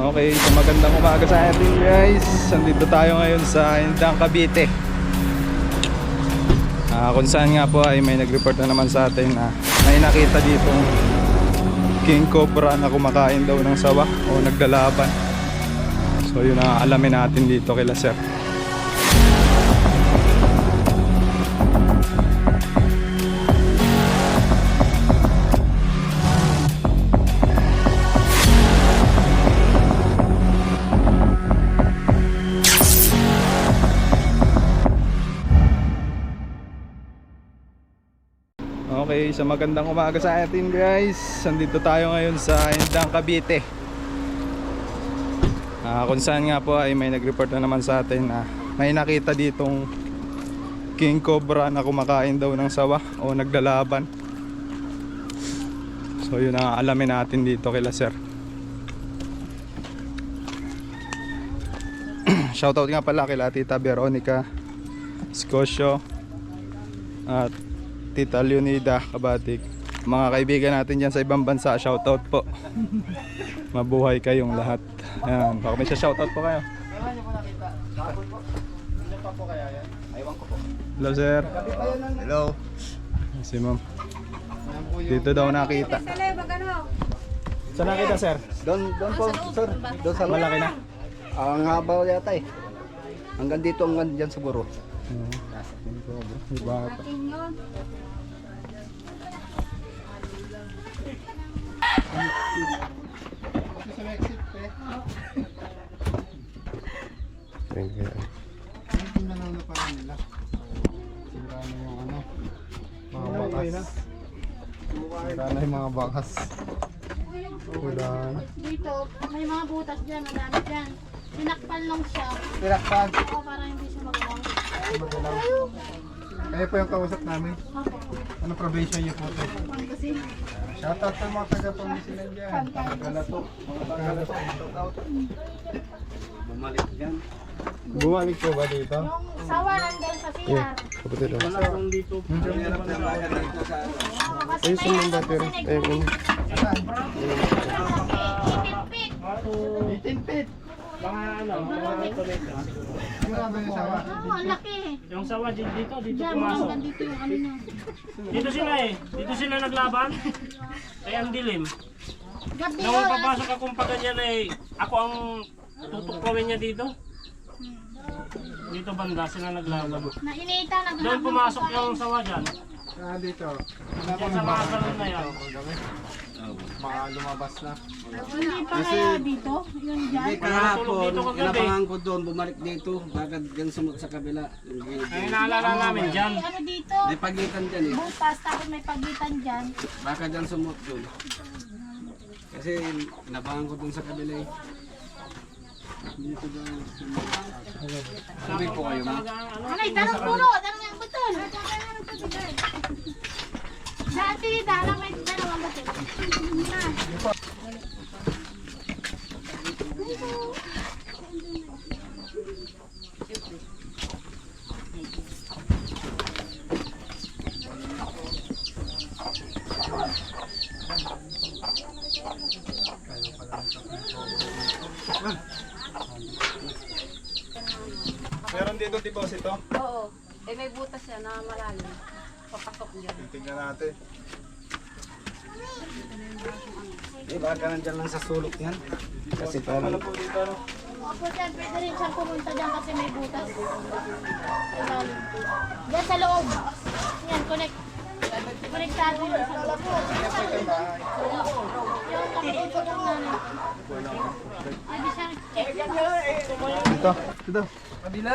Okay, so magandang umaga sa atin guys. Nandito tayo ngayon sa Indang Cavite. Kung saan nga po ay may nag-report na naman sa atin na may nakita ditong king cobra na kumakain daw ng sawa o naglalaban. So yun ang alamin natin dito kila sir. Okay, so magandang umaga sa atin guys. Nandito tayo ngayon sa Indang Cavite. Kung saan nga po ay may nag-report na naman sa atin na may nakita ditong king cobra na kumakain daw ng sawa o naglalaban. So yun ang alamin natin dito kila sir. Shoutout nga pala kila Tita Veronica Scosio at Tita Leonida Kabatik. Mga kaibigan natin dyan sa ibang bansa, shoutout po. Mabuhay kayong lahat. Ayan, baka may shoutout po kayo. Hello sir. Hello. Si ma'am. Dito daw nakita. Saan nakita sir? Doon po, sir. Doon sa Malaki na? ang haba yata eh. Hanggang dito, hanggang dyan siguro. Bata. Wala na yung mga bakas. Wala na. Dito, may mga butas dyan, madami dyan. Sinakpan lang siya. Pinakpan. Oo, para hindi siya magawang. Kaya po yung kausap namin. Ano probation niyo po ito? Kasi, Shoutout sa mga taga-pangisinan dyan. Taga-galato. Mga taga-galato. Shoutout. Bumalik dyan. Bumalik po ba dito? yung sawa nandun sa CR. Kapatid lang. Wala akong dito. Hirap na bayan dito sa ano. Oo, kasi may ano kasi nag-18 feet. 18 feet. Marami. Grabe yung sawa. Oo, ang laki. Yung sawa dito Diyan, pumasok. hanggang dito yung ano na. Dito sila eh. Dito sila naglaban. Kaya ang dilim. Gabi Nung yun. papasok akong paganyan eh, ako ang tutuklawin niya dito. Dito banda sila naglaban. Nainita, naghanap. Doon pumasok yung sawa dyan. Dito. Diyan sa mga salon na yan. Mga lumabas na. Hindi pa kaya dito? Yun dyan? Nakatulog dito kagabi. Inabangan ko doon, bumalik dito, bakit dyan sa kabila. Ang inaalala namin dyan. May ano dito? May pagitan dyan eh, Butas, tapos may pagitan dyan. baka dyan sumot doon. Kasi inabangan ko doon sa kabila eh. Dito daw sumot. Sabi po kayo ma. Ano, itanong puno, tanong yung butol. Dati, dalang may dalawang butol. Meron dito deposito. Oo. Eh may butas yan na malalim. Papasok dyan. Tingnan natin. Eh baka nandyan lang sa sulok yan. Kasi Ano parang po dito ano? Opo, sir, pwede rin siyang pumunta dyan kasi may butas. Diyan sa loob. Yan, connect. Konektado yun sa loob. Yung nakikita lang namin. Pwede siyang check. Dito. Dito. kabila.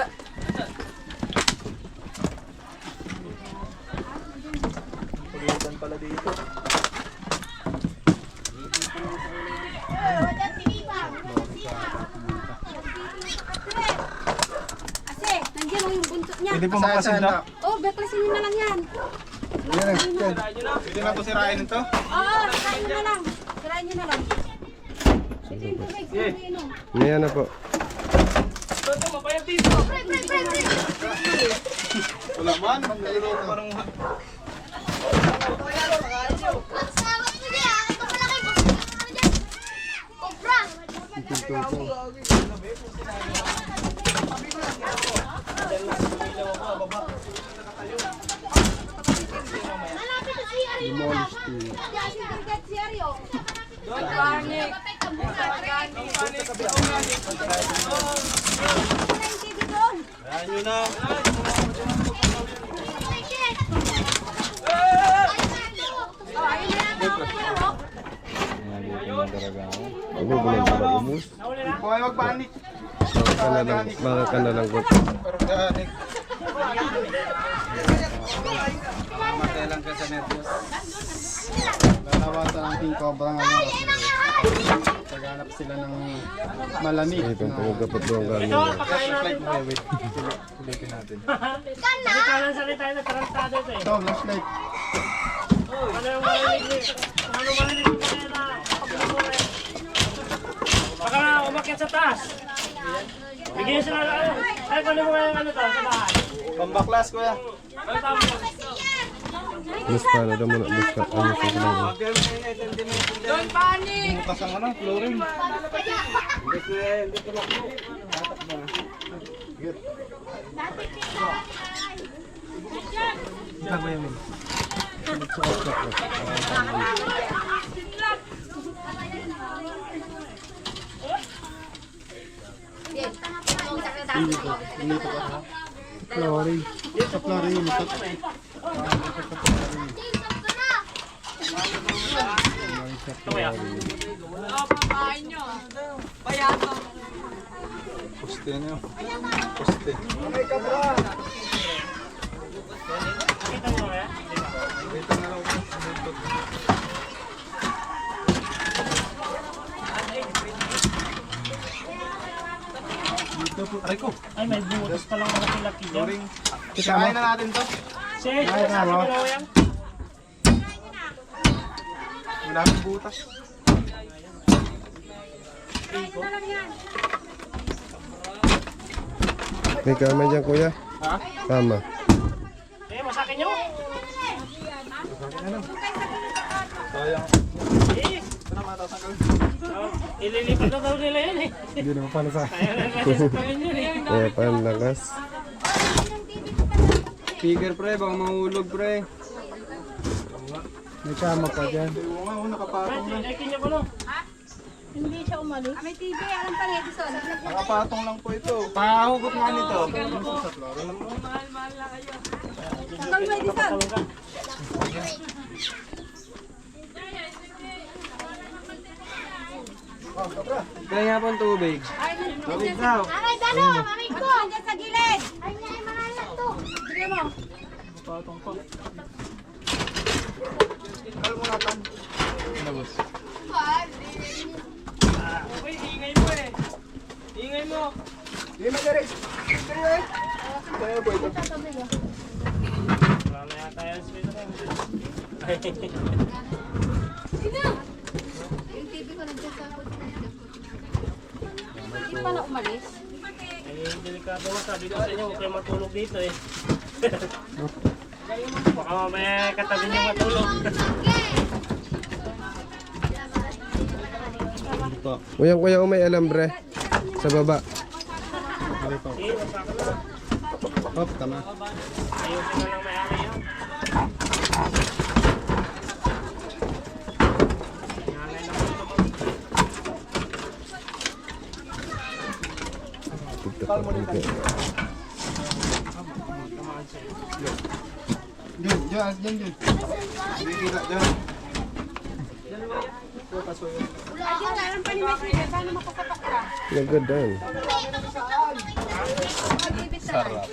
Paglutan pala dito. Wajan tinibang. Kasi, nandiyan mo yung buntot niya. Pwede po makasin na. Oh, baklasin nyo na lang yan. Pwede na po sirain ito. Oo, sirain nyo na lang. Sirain nyo na lang. Ito yung tubig, sirain nyo. Ngayon na po. Wala man. Parang Ang sawa ko niya. Ito pala kay Cobra. pinto ko. Malapit na si Ari mo. Demolished to. Si Ari oh. Huwag kayo magpanik. Mga kanalang Pero ganik. Matay lang ka sa nervyos. lalawasan ang king cobra nga paghanap sila ng malamig na Ito, pakain natin to. Ulitin natin. Salita lang salita na tarantado ito eh. ito, flashlight. Ano yung marinig? Ano marinig mo kaya na pagbubuhay? Baka umakyat sa taas. Bigyan sila na ano. Ay, kung ano mo kaya ano to sa bahay. Pambaklas kuya. Ano tawag mo? Bus pa na daw muna. Bus pa. Ano sa kailangan? Don't panic! Bukas ang ano, flooring. Flooring. Sa flooring. Ito kaya. Pakain nyo. Bayato. Poste na yun. Poste. Nakita mo kaya? Aray ko. Ay, may butas pa lang malaki-laki dyan. Flooring. Kikain na natin to. Sige, sabi ko lang yan. Maraming butas. May kama dyan kuya? Ha? Kama. Eh, masakin nyo. Sayang. Eh, ililipat na daw nila yan eh. Hindi naman pala sa Kaya lang kasi sa tamin yun eh. kaya panlakas. Speaker pre, baka mahulog pre. May kama pa dyan. Oo nga, nakapatong na. Ay, kinyo ko no. Hindi siya umalis. May TV, alam pa rin, Edison. Nakapatong lang po ito. Pahugot nga nito. Tanggal mo, Edison. Kaya nga pong tubig. Tubig daw. Aray, dalo! Aray ko! Nandiyan sa gilid. Ay, ay, malalat to. Sige mo. Patong pa. Alam mo natin. Ano boss? Uy, ingay mo eh. Ingay mo. Hindi mag-erase. Kaya po ito. Wala na yata yan speaker. Ay, Yung TV ko nandiyan sa hindi pa na umalis. delikado mo. Sabi ko sa inyo, huwag kayo matulog dito eh. Baka mamaya katabi niyo matulog. Kuya may alambre. Sa baba. Eh, masakin na. Hop, tama. Ayusin na lang may-ari yan. Nanay na po. Diyan, diyan. Hindi kita dyan. Ayun, alam pa ni Messi. Paano makapatak ka? Nagadan. Mag-ibig sarap.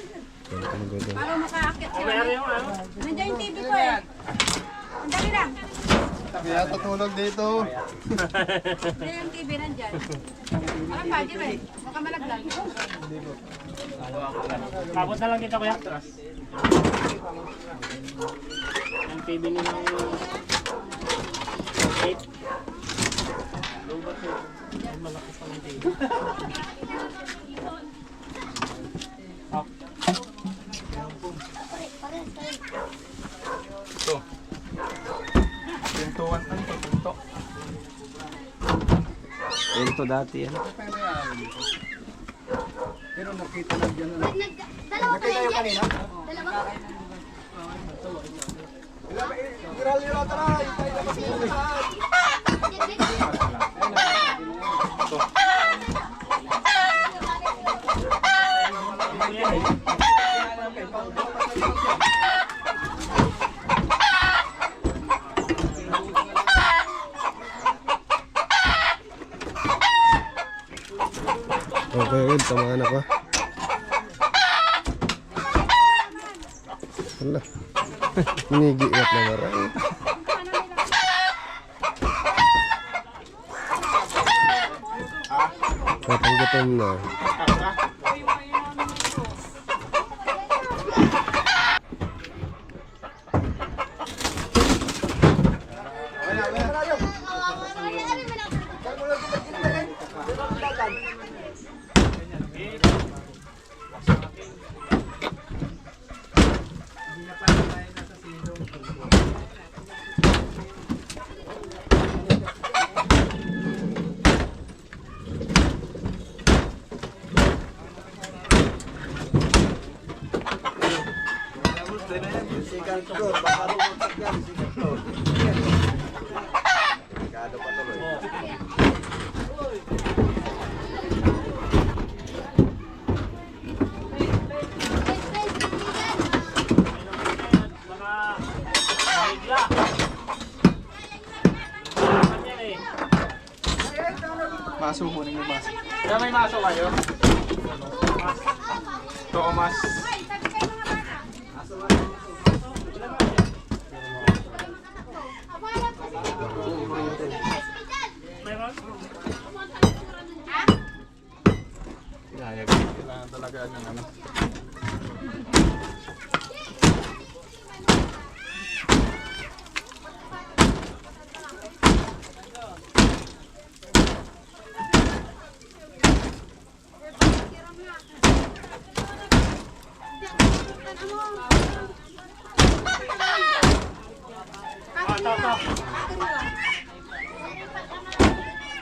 Para makaakit Ang siya. may-ari yung ano? Nandiyan yung TV ko eh. Ang dali lang. Kaya tutulog dito. Nandiyan yung TV nandyan. Alam pa, di ba eh? Baka malaglag. Kapot na lang kita kuya. Ang TV nilang 8. Lubat yun. Ay, malaki sa ng TV. Oh. Ito. Pintuan. Ano ito? Pinto. Ito to dati yan. Pero nakita lang dyan na. Dalawa pa yan, Jeff? Dalawa? Viral yun ata na. Ilabas mo yung lahat. Okay, Will, tama na pa. Wala. Hinigiit na marami. Patanggapan na. Maso mo yung maso. Kaya may maso kayo? Thomas. Meron? Kailangan talaga ng ano.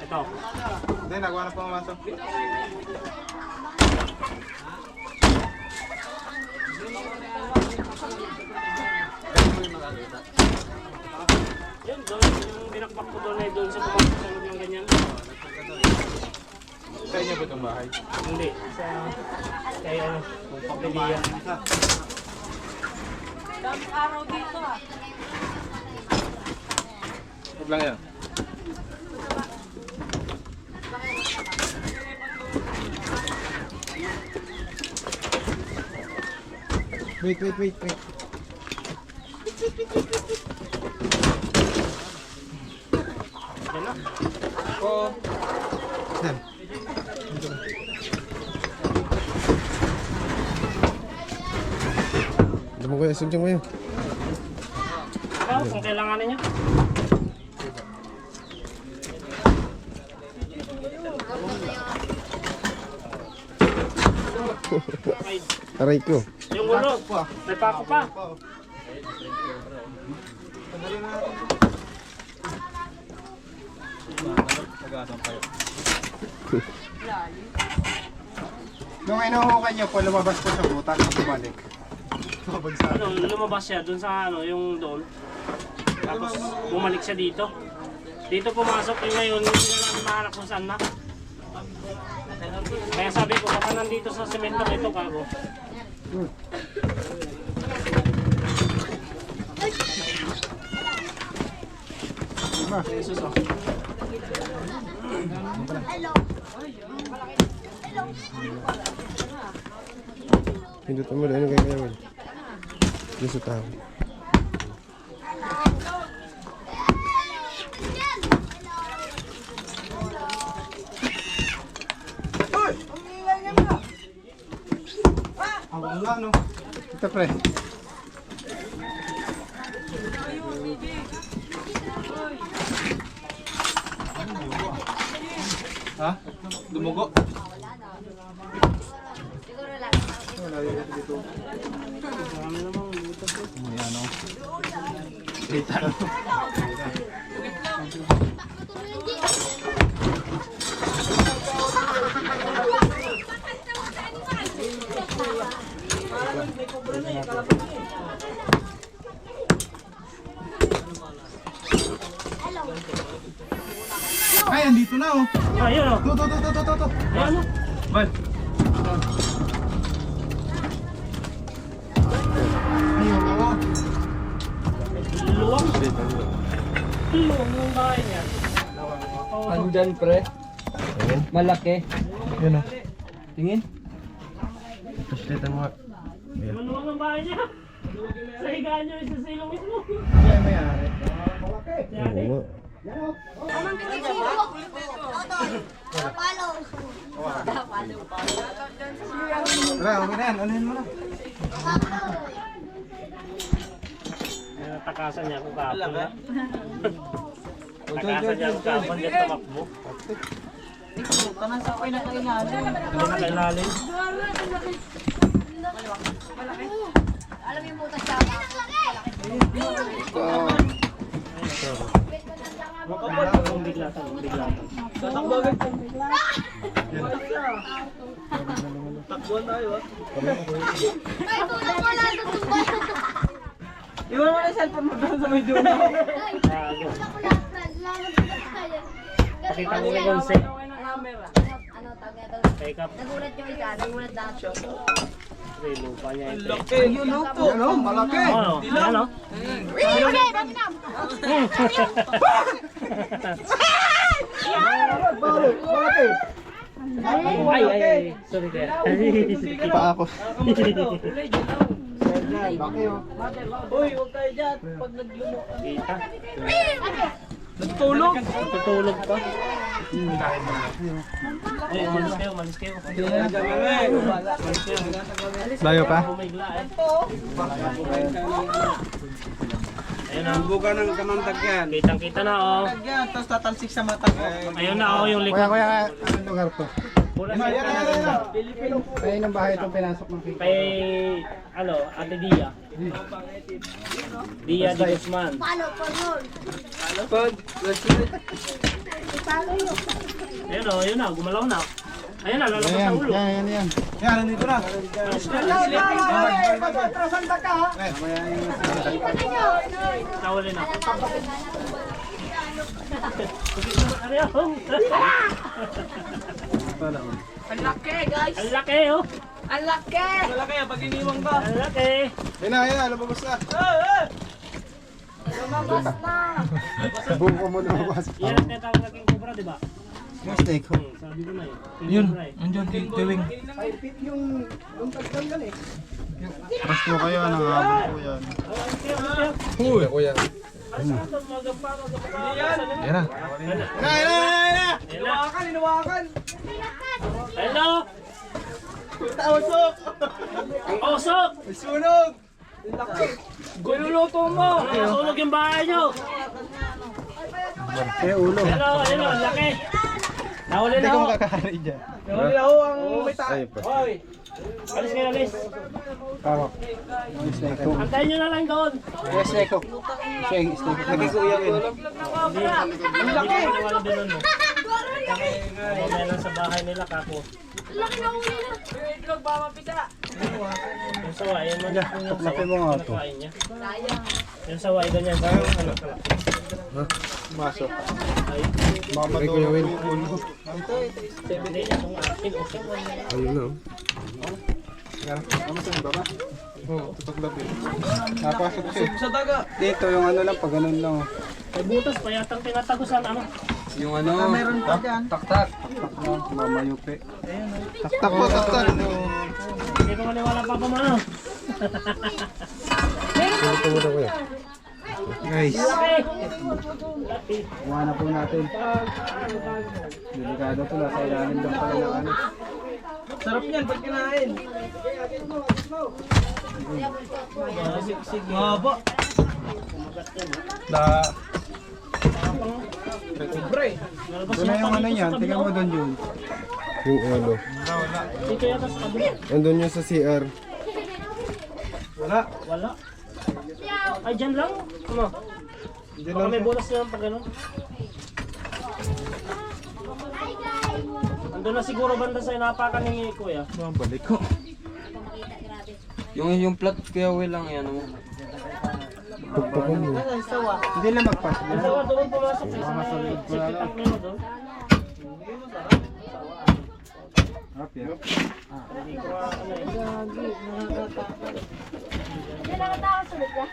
Ito. Hindi, nagawa na pumasok. Yun, doon. Yung binakbak ko doon ay doon sa pumasok sa loob ng ganyan. Sa inyo ba itong bahay? Hindi. Sa... Kaya ano, pagpilihan. Araw dito ah. Huwag lang yan. Wait. Yan na. Oo. Alam mo kuya, sudyang mo yun. Ikaw, kung kailanganin nyo. Aray ko. Yung ulo, may pako pa. Nung inuhukan niyo po, lumabas po sa butas at bumalik. Ano, lumabas siya dun sa ano, yung doon. Tapos bumalik siya dito. Dito pumasok yung ngayon, hindi na namin mahanap kung saan na. Kaya sabi ko, baka nandito sa semento ito, kago. Jesus, oh. Pindutan mo dahil kaya Will. Yung sa tao. Ang nga no. Ito pre. Ha? Dumugo? Siguro lang. Ayan o. Dita. Patuloy, Jeff. Ayan o. Bal. Luwang. Luwang yung bahay niya. Andyan pre. Malaki. Yun o. Tingin. Flashlight ang mga. Maluwang ang bahay niya. Sa higaan niyo, isa sa ilong mismo. Oo nga. Wala, okay na yan. Anuhin mo na. Takasan niya ako kapon na. Takasan niya ako kapon dyan tumakbo. Hindi na kailalim. Alam yung butas sa Biglatan, biglatan. Ay, tulad mo lang tutumbay. Iwan mo na cellphone mo doon sa may dulo. Gago. Pakita mo yung concept. Ano, tawag daw. Take up. Nagulat yung isa, nagulat lahat. Pre, lupa niya ito. Yun o to. Yan o, malaki. Ano? Ano? Malaki. Ay. Sorry kaya. Pa ako. Laki o. Kita. Nagtulog. Tutulog pa. Ay, malis kayo, malis kayo. Layo pa? Bumigla eh. Ayun na. Buga ng kamantag yan. Kitang-kita na oh. Yan, tapos tatalsik sa mata ko. Ayun na oh, yung likod. Kuya, anong lugar to? Pula Yan, siya. yan, yan. Ayun ang bahay itong pinasok ng kay. Kay, ano, Ate Dia. Dia de Guzman. Palo, palo. Pag, Ayun oh, yun na, gumalaw na. Ayun na, lalabas sa ulo. Yan. Yan, nandito na. Nawali na. Ano yun? Ang laki, guys. Ang laki oh. Ang laki. malaki yan pag iniwang ka. Ang laki. Yan na, lumabas na. Buong ko mo lumabas. Yan ang tinatawag nating cobra, di ba? Yung snake ho. Sabi ko na eh. Yun. Cobra eh. Andiyan, tiwing. Pasto kayo, nangahabol po yan. Uy, ako yan. Yan na. Yan! Hinawakan. Hello! Usok! Ang osok! Sunog! Gululuto mo. Nasunog yung bahay nyo! Ulo. Hello, hello, ang laki! Nawali Hindi na ko ako! makakari dyan. Wala ako ang may Ay, pa. Hoy. Alis kayo, alis! Tawak. Yung snake ho. Antayin nyo na lang doon! Yung snake ho. Snake ho. Nagkikuyawin. Hindi ko maniwala din nun. Mamaya lang sa bahay nila, kako. Laki na uli na. Yung sawa, yun man yung Laki mo nga to. kinakain niya. Yung sawa, ganyan. Ano? Maso. Ay, Mamaduro yung ulo. hindi, itong akin, okay. Ayun na. Yan. Ano sa baba? Oo, tutuklap eh. Napasok siya. Sa daga. Dito yung ano lang, pag ganun lang. May butas pa yatang tinatagusan, ano? Yung ano. Meron pa dyan. Tak-tak. Mamayupi. Taktak po, taktak. Hindi ko maniwala pa mano. Ito mo na kuya. Guys, Laki! kuha na po natin. Delikado to, nasa ilalim lang pala ng ano. Sarap yan pag kinain. Mahaba. Da. Bre. Doon na yung ano yan, tingnan mo doon yun. Yung ano. Dito yata sa kabila. Andun yung sa CR. Wala. Wala. Ay, dyan lang. Ano? Diyan Baka lang may siya. butas na pag gano'n. Andun na siguro banda sa inapakan ni Kuya. Balik ko. Yung plat kaya lang yan mo. Pagpakan mo. Hindi na magpas. Ang sawa doon pumasok sa isang sipitak nila doon. tilapia. Hindi ko ano eh. Yan ang tao sunod ka.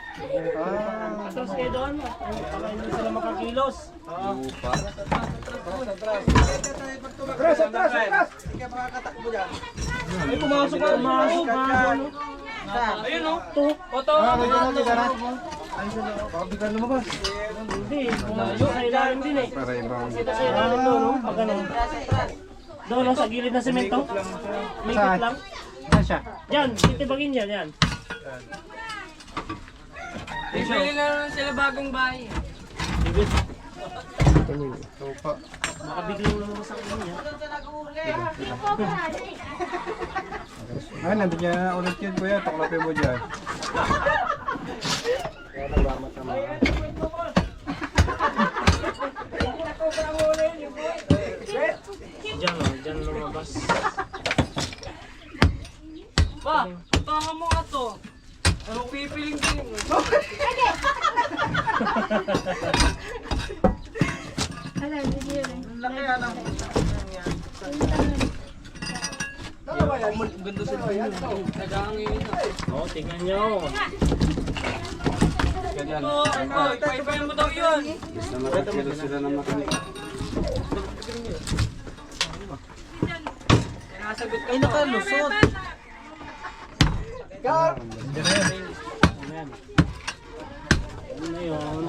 Atras kayo doon. Baka hindi sila makakilos. Ay, pumasok ka. Pumasok ka. Ayun o. Oto. Hindi. Pumasok sa ilalim din eh. Kita sa ilalim doon o. Pag ano. Doon o, sa gilid ng semento. May ikot lang. Diyan, titibagin yan. Yan. Bibili na naman sila bagong bahay. Baka biglang lumabas ang ano niya. Ah, nandun niya na ulit yun kuya. Tuklapin mo dyan. Diyan o, diyan lumabas. Pa, tama mo nga to. Ano pipiling din? Alam, hindi yun. Laki ano. Ganda sa dito. Nagangin na. Oo, tingnan nyo. Ipa-ipayin mo daw yun. Basta makakilo sila ng makanik. Sinasagot ka. Ay, nakalusot. Ayan. Ano na yun?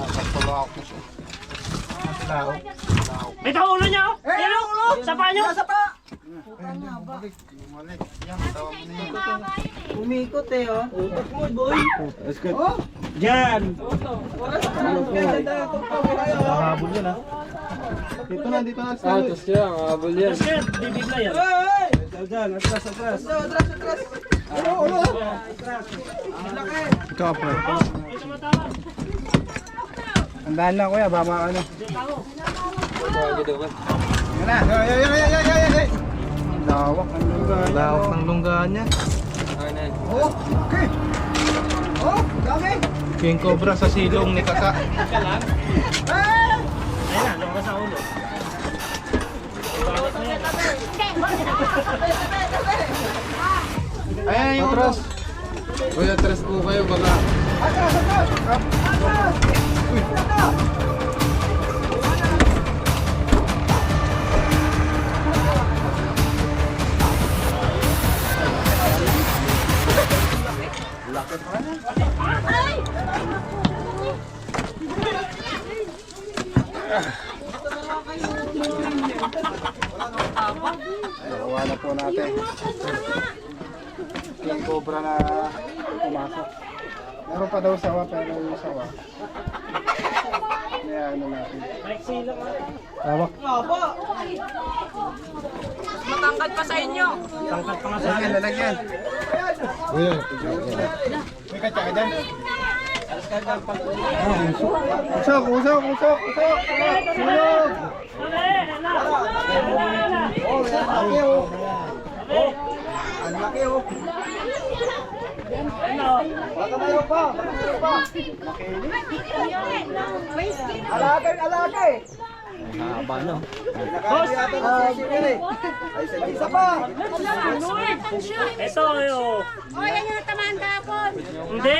May kaulo nyo! Ayan o! Sapa nyo! Sapa! Umikot eh, oh. Ukot mo, boy. Diyan! Habol yan ah. Dito na. Tapos yan, habol yan. Kasi bibigla yan. Dyan, atras. Kapre. Ito matawag. Andahan lang kuya, baka ano. Diyan tao. Yan na. Ay. Lawak ng lunggaan. Lawak ng lunggaan niya. Oh, okay. Oh, dami. King Cobra sa silong ni Kaka. Ayan na, lumabas sa ulo. Ayan yung atras. Uy, atras po kayo baka. Nakuha na po natin. King Cobra na pumasok. Meron pa daw sawa pero yung sawa. Kaya ano natin. Maiksi lang ah. Tawak. Matangkad pa sa inyo. Tangkat pa nga sa akin. Lalagyan. Kuya. May katsa ka dyan. Usok. Sulog. Ang laki oh. Baka mayroon pa. Alaga eh. Haba no. Boss! Ay, isa pa! Ito yo. O, yan yung natamaan kahapon. Hindi.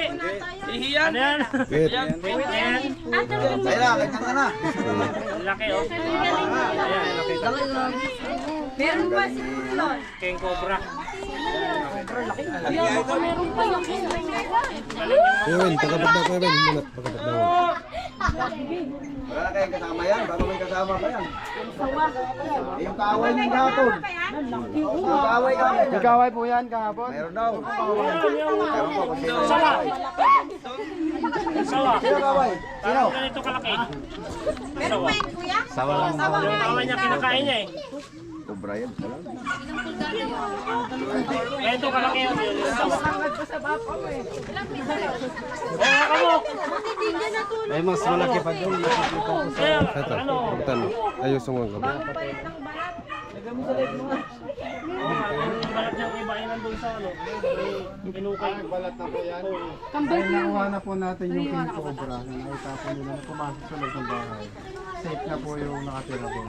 Ihiyan. Ano yan? Wait. Ayan. Kailangan ka na. Laki oh. Ayan. Meron pa si Lon. King Cobra. Meron pa yung Kuya Ben, pagkapat daw Kuya Ben. Muna, pagkapat daw. Wala kayong kasama yan. Bago may kasama pa yan. Yung kaaway ng hapon. Yung kaaway kami. Yung kaaway po yan kahapon? Meron daw. Meron po. Kung sino. Sawa. Sawa. Sino kaaway? Sino? Ganito kalaki. Meron pa yun, kuya? Sawa lang. Yung kawan niya kinakain niya eh. Cobra yan. Ganito kalaki yun. Sawa. Kaya kamok. Ay, mas malaki pa doon. Kaya Ito, ano. pagkatan mo. Ayos ang mga gabi. Yung balat niya iba ay nandun sa ano. Pinukay. Balat na po yan. Ay, nakuha na po natin yung King Cobra. Nakita po nila na pumasok sa loob ng bahay. Safe na po yung nakatira doon.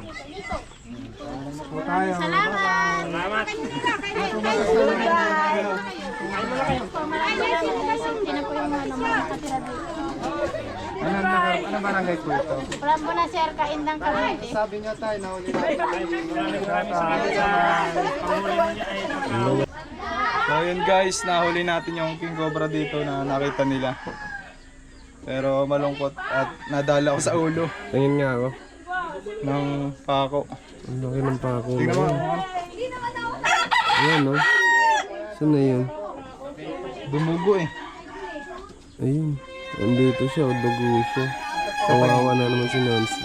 Ano na po tayo. Salamat! Salamat. salamat. Hindi na po yung mga nakatira dito. Ano barangay po ito? From muna sir, kain lang kami. Sabi niya tayo, nahuli na. Maraming salamat sa panghuli niya ay So yun guys, nahuli natin yung king cobra dito na nakita nila. Pero malungkot at nadala ko sa ulo Tingin nga ako. ng pako. Ang laki ng pako. Tingnan mo. Ayan, no? Saan na yun? Dumugo eh. Ayun. Andito siya, o dugo siya. Kawawa na naman si Nancy.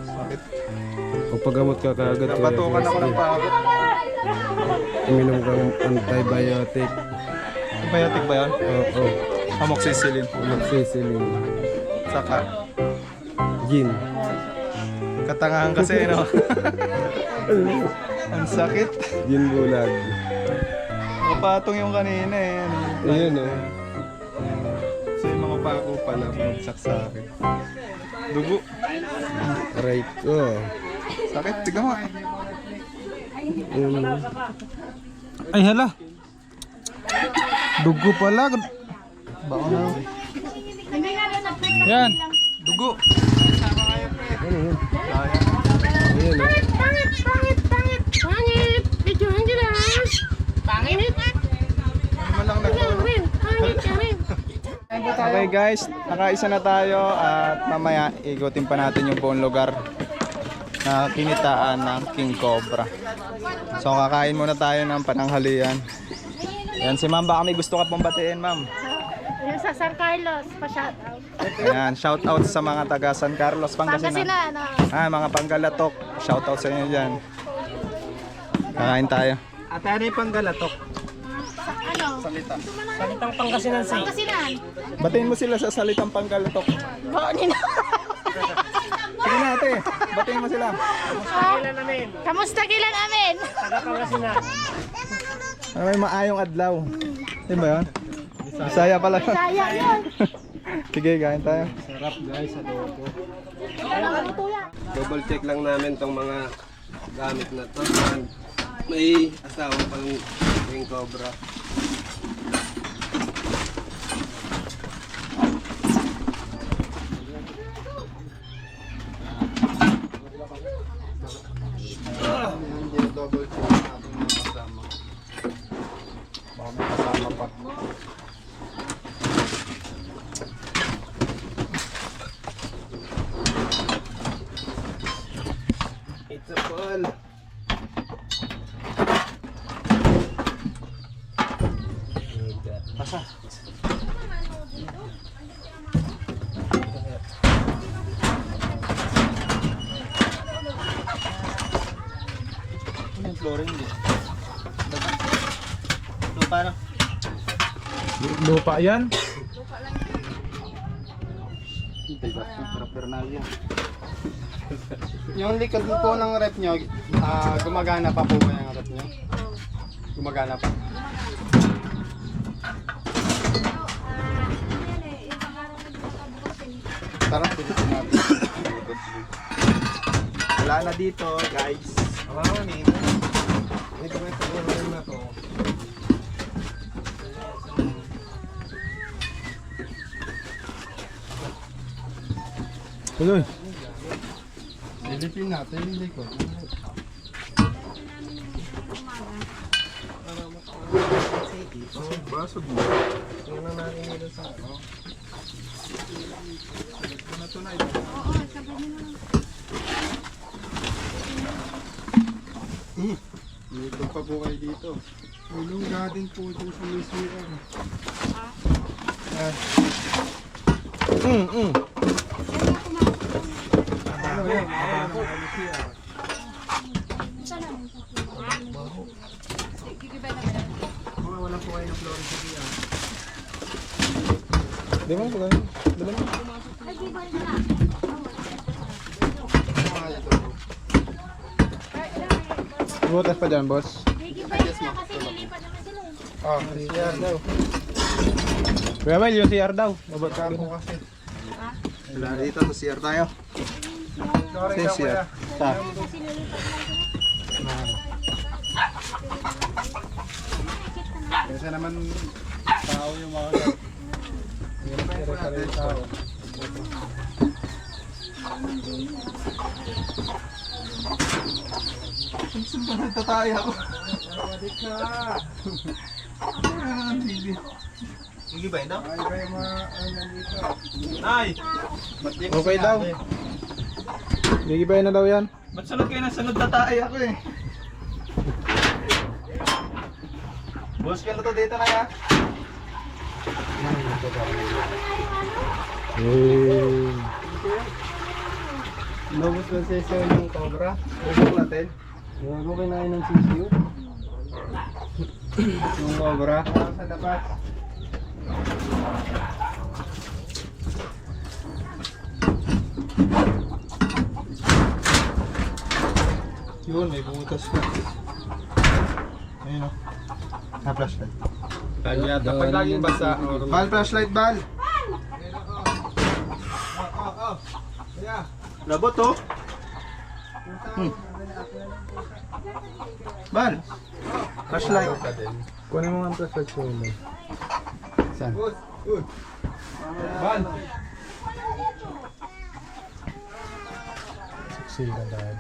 Bakit? Pagpagamot ka kaagad. Napatukan ako ng pako. Uminom kang antibiotic. Antibiotic ba yan? Oo. Amoxicillin. Amoxicillin. Saka. Gin. Katangahan kasi no. Ang sakit. Gin bulag. Kapatong yung kanina eh. Ayun, no? So yung mga pako pala bumagsak sa akin. Dugo. Right ko. Sakit. Tignan mo. Ayun, no? Ay, hala. Dugo pala. Bako na. Yan. Dugo. Ano yun? Ayun, no? Okay guys, nakaisa na tayo at mamaya ikutin pa natin yung buong lugar na kinitaan ng king cobra. So kakain muna tayo ng pananghalian. Yan si ma'am, baka may gusto ka pong batiin ma'am. Yung sa San Carlos, pa-shoutout. Ayan, shout out sa mga taga San Carlos, Pangasinan. Pangasinan, Mga Panggalatok, shout out sa inyo dyan. Kakain tayo. At ano yung panggalatok? ano? Salitang Pangasinan sa Pangasinan. Batiin mo sila sa salitang Panggalatok. Boonin na. Sige na ate, batiin mo sila. Kailan namin? Kamusta kila namin? Taga Pangasinan. May maayong adlaw. Yun ba yun? Bisaya pala yun. Kaya yun. Sige, kain tayo. Sarap guys, adobo. Walang luto yan. Double check lang namin tong mga gamit na to. May asawa pang king cobra. Double check natin mga kasama. Baka may kasama pa. It's a ball. Ano yung flooring din? Lupa na. Lupa yan? Yung likod po ng rep nyo, gumagana pa po ba yung rep nyo? Gumagana pa. Tara, pilitin natin. Wala na dito, guys. Ito may pagkakas na to. Tuloy. Silipin natin yung likod. Basog mo. Tingnan natin nila sa ano. Dito pa po kayo dito. May lungga din po dito sa may CR. Ano yan? Wala po kayo ng flooring sa diyan. Di ba? Dala mo. Butas pa dyan, boss. Higit na kasi lilipat naman sila eh. Oh, CR daw. Kuya Mel, yung CR daw. Mabata po kasi. Wala dito sa CR tayo. Sorry Sa daw, CR. kuya. Sa. Kaysa naman tao yung mga gat. Kare-kare yung tao. Saan ba nagtatay ako? Balik ka! Hindi ba yun daw? Ay, kaya nandito. Nay! Okay daw. Gigibayin na daw yan. Ba't sunod kayo na sunod tatay ako eh? Boss ka na to dito na ya. Lobos ng sesyon yung cobra. Lobos natin. Gago kinain ng sisiyo. Yung cobra. Sa dapat. Yun, may butas na. Ayun o. Na flashlight. Kanya, kapag laging basa. Bal, flashlight, bal! Labot oh. Bal! Flashlight. Kunin mo ang flashlight ko yun. Saan? Bal! Siksikan tayo.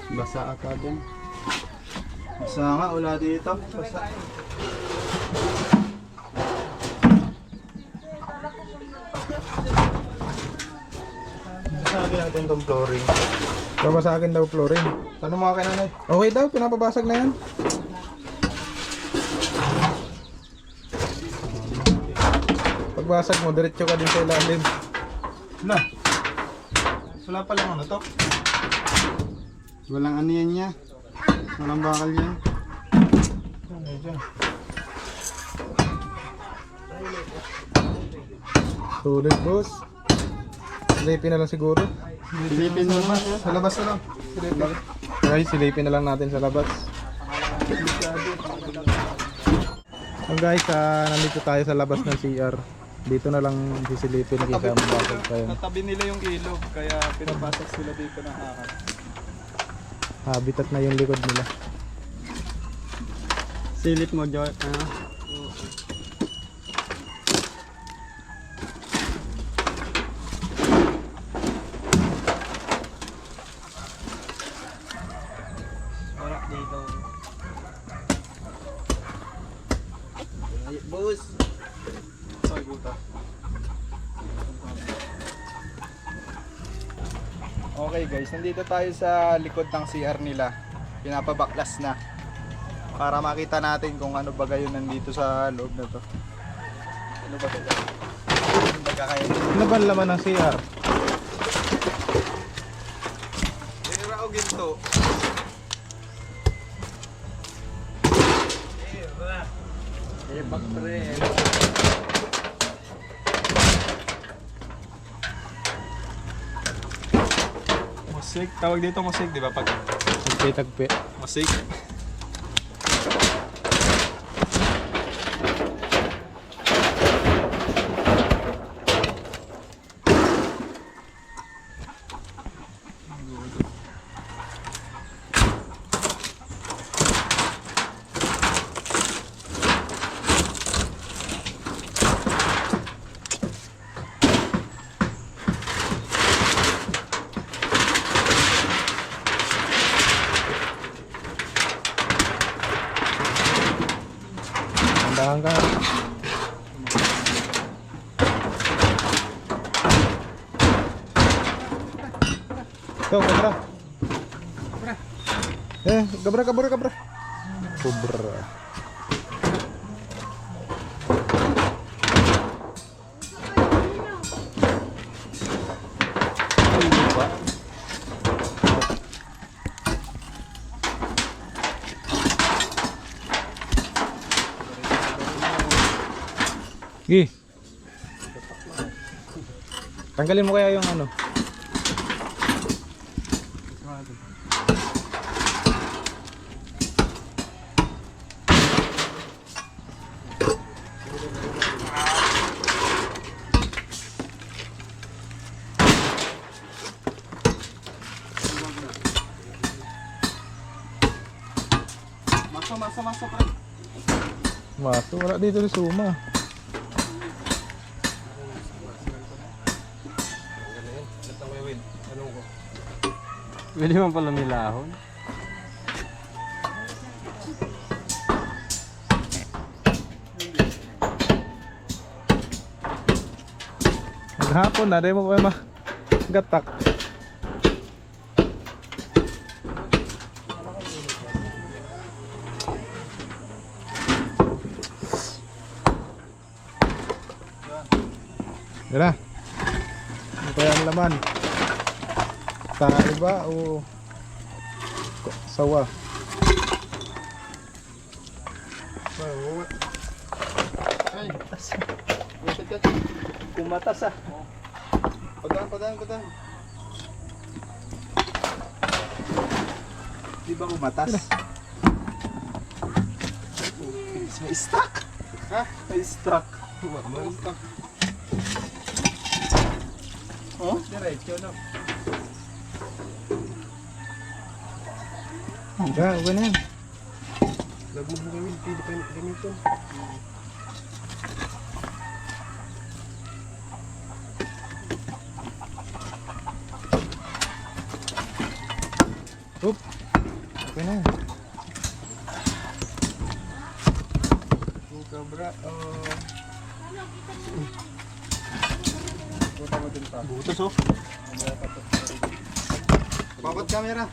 Basa ata dyan. Basa nga, wala dito. Basa. Sabi natin itong flooring. Babasagin daw flooring. Tanong mga kinanay. Okay daw, pinapabasag na yan. Pagbasag mo, diretso ka din sa ilalim. Wala. Wala pa lang ano to. Walang ano yan niya. Walang bakal yan. Ano dyan? Sulit, boss. Silipin na lang siguro. Silipin mo naman. Sa labas na lang. Silipin. Okay, silipin na lang natin sa labas. So guys, nandito tayo sa labas ng CR. Dito na lang sisilipin kita mabasag tayo. Natabi nila yung ilog. Kaya pinapasok sila dito ng akat. Habitat na yung likod nila. Silip mo, George. Boss. Sorry, buta. Okay guys, nandito tayo sa likod ng CR nila. Pinapabaklas na. Para makita natin kung ano ba gayon nandito sa loob na to. Ano ba ito? Ano ba kakain? Ano ba ang laman ng CR? Pera o ginto? Baktre. Musik, tawag dito musik, di ba? Pag Tagpi-tagpi. musik. Tandahan ka. Ito, kabra. Kabra. Kubra. Gi. Tanggalin mo kaya yung ano? Masa pre. Maso, wala dito ni Suma. Pwede man pala nilahon. Maghapon na, di mo kayo gatak. Yan na. Ano kaya ang laman? Tayo ba o sawa? Kumatas ah. Padaan. Di ba kumatas? May stock. Ha? May stock. May stock. Oh, diretso no. Hangga, uga na yan. Lagmog mo gawin, pwede pa ganito. Oop. Okay na yan. Yung kabra, Butos oh. Bawat camera.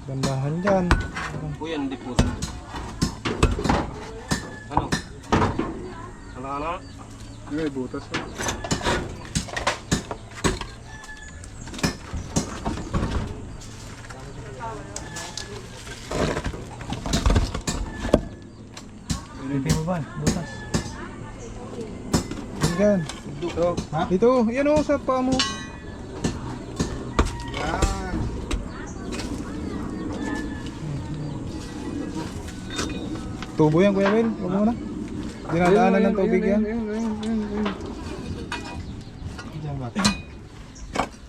Bandahan dyan. Kuya, hindi po. Ano? Ano? May butas oh. Dito mo ba? Butas. Yan. Dito. Ha? Dito, yan o, sa paa mo. Yan. Tubo yan, Kuya Will. Huwag mo na. Dinadaanan ng tubig yan. Diyan ba?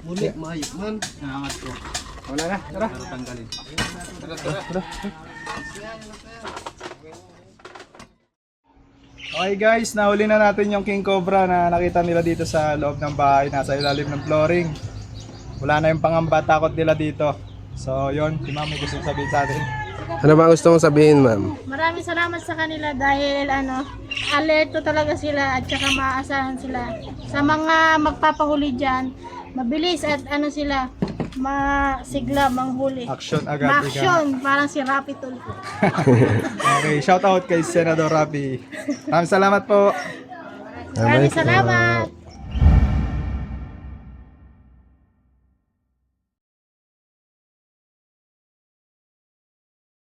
Muli, mahayop man. Nangangat ko. Wala na, tara. Para tanggalin. Tara. Okay guys, nahuli na natin yung king cobra na nakita nila dito sa loob ng bahay, nasa ilalim ng flooring. Wala na yung pangamba, takot nila dito. So yun, si ma'am may gusto sabihin sa atin. Ano ba gusto mong sabihin, ma'am? Maraming salamat sa kanila dahil alerto talaga sila at saka maaasahan sila. Sa mga magpapahuli dyan, mabilis at masigla manghuli. Action agad. Ma-action, parang si Rapi Tulfo. Okay, shout out kay Senador Rapi. Maraming salamat po. Maraming salamat.